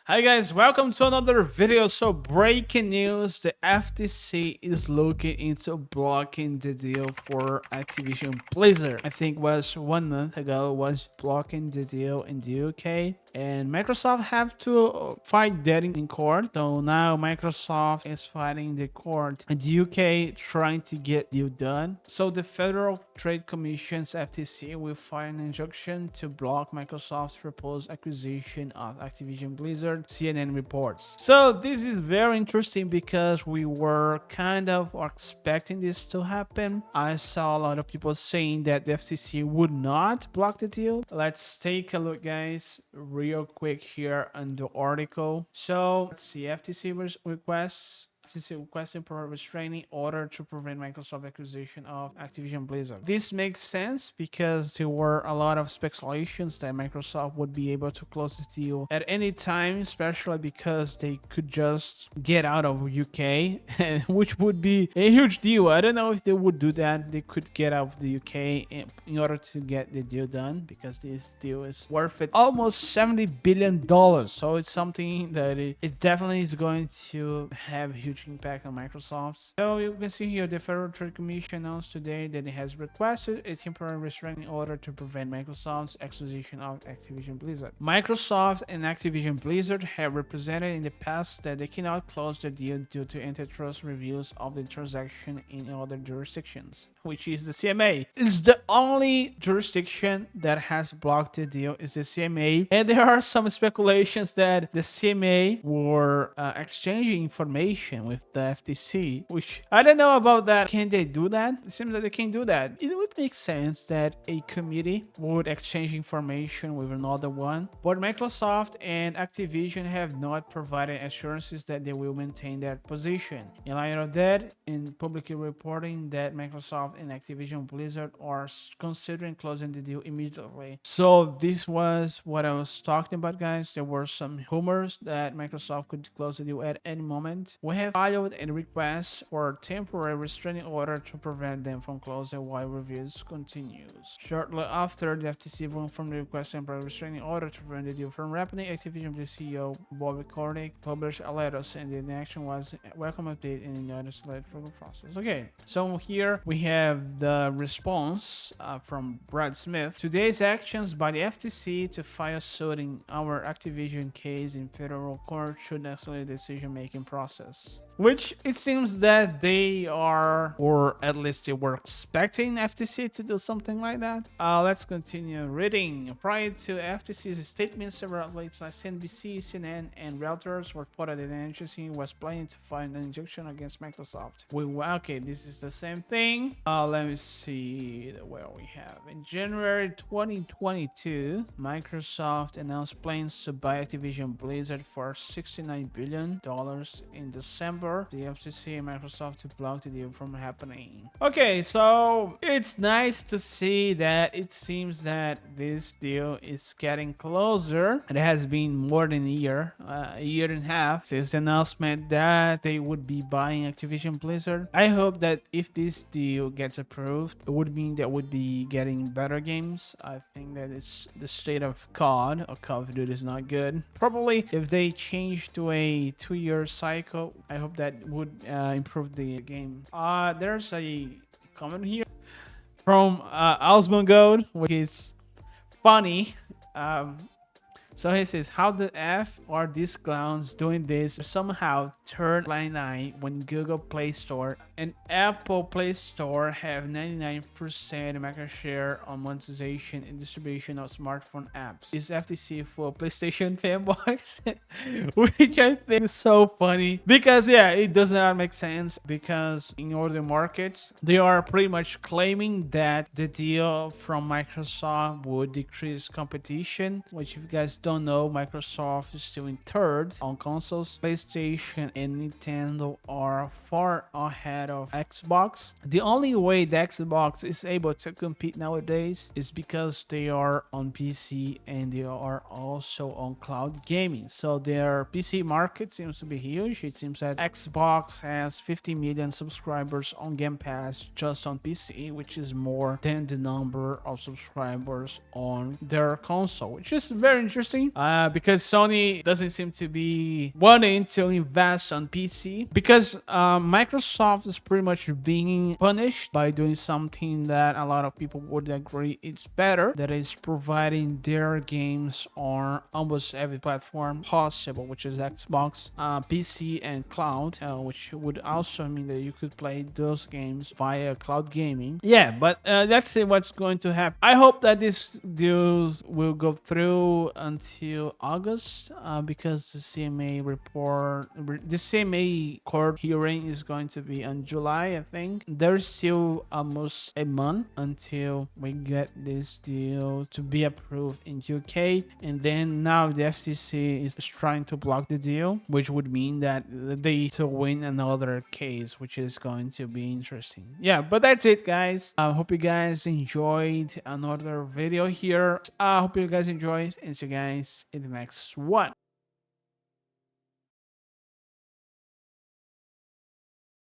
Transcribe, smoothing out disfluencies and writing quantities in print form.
Hi guys, welcome to another video. So breaking news, the FTC is looking into blocking the deal for Activision Blizzard. I think was 1 month ago was blocking the deal in the UK, and Microsoft have to fight that in court. So now Microsoft is fighting the court in the UK trying to get deal done. So the Federal Trade Commission's FTC will file an injunction to block Microsoft's proposed acquisition of Activision Blizzard, CNN reports. So this is very interesting because we were kind of expecting this to happen. I saw a lot of people saying that the FTC would not block the deal. Let's take a look, guys, real quick here on the article. So let's see, FTC requests FTC requesting for a restraining order to prevent Microsoft acquisition of Activision Blizzard. This makes sense because there were a lot of speculations that Microsoft would be able to close the deal at any time, especially because they could just get out of UK, which would be a huge deal. I don't know if they would do that. They could get out of the UK in order to get the deal done, because this deal is worth it almost $70 billion. So it's something that it definitely is going to have a huge impact on Microsoft. So you can see here the Federal Trade Commission announced today that it has requested a temporary restraining order to prevent Microsoft's acquisition of Activision Blizzard. Microsoft and Activision Blizzard have represented in the past that they cannot close the deal due to antitrust reviews of the transaction in other jurisdictions, which is the CMA. It's the only jurisdiction that has blocked the deal is the CMA, and there are some speculations that the CMA were exchanging information with the FTC, which I don't know about that. Can they do that? It seems that they can do that. It would make sense that a committee would exchange information with another one, but Microsoft and Activision have not provided assurances that they will maintain that position. In light of that, in publicly reporting that Microsoft and Activision Blizzard are considering closing the deal immediately. So this was what I was talking about, guys. There were some rumors that Microsoft could close the deal at any moment. We have filed a request for a temporary restraining order to prevent them from closing while reviews continues. Shortly after the FTC ruled from the request temporary restraining order to prevent the deal from happening, Activision CEO Bobby Kotick published a letter saying the inaction was a welcome update in the United States legal process. Okay, so here we have the response from Brad Smith. Today's actions by the FTC to file suit in our Activision case in federal court should accelerate the decision-making process. Which it seems that they are, or at least they were expecting FTC to do something like that. Let's continue reading. Prior to FTC's statement, several outlets like CNBC, CNN, and Reuters reported that the agency was planning to file an injunction against Microsoft. Okay, this is the same thing. Let me see where we have. In January 2022, Microsoft announced plans to buy Activision Blizzard for $69 billion. In December, the FTC and Microsoft to block the deal from happening. Okay, so it's nice to see that it seems that this deal is getting closer. It has been more than a year and a half since the announcement that they would be buying Activision Blizzard. I hope that if this deal gets approved, it would mean that we'd be getting better games. I think that it's the state of COD or Call of Duty is not good. Probably if they change to a 2-year cycle, I hope that would improve the game. There's a comment here from Osmongold, which is funny. So he says, how the F are these clowns doing this? Somehow turn line 9 when Google Play Store and Apple Play Store have 99% market share on monetization and distribution of smartphone apps. Is FTC for PlayStation fanboys? Which I think is so funny because it does not make sense, because in other markets they are pretty much claiming that the deal from Microsoft would decrease competition, which if you guys don't know, Microsoft is still in third on consoles. PlayStation and Nintendo are far ahead of Xbox. The only way the Xbox is able to compete nowadays is because they are on PC and they are also on cloud gaming. So their PC market seems to be huge. It seems that Xbox has 50 million subscribers on Game Pass just on PC, which is more than the number of subscribers on their console, which is very interesting interesting because Sony doesn't seem to be wanting to invest on PC because Microsoft is pretty much being punished by doing something that a lot of people would agree it's better, that is providing their games on almost every platform possible, which is Xbox, PC, and cloud, which would also mean that you could play those games via cloud gaming. Yeah, but let's see what's going to happen. I hope that this deal will go through until August because the CMA court hearing is going to be on July, I think. There's still almost a month until we get this deal to be approved in UK, and then now the FTC is trying to block the deal, which would mean that they to win another case, which is going to be interesting. Yeah, but that's it, guys. I hope you guys enjoyed another video here. I hope you guys enjoyed, and see you guys in the next one.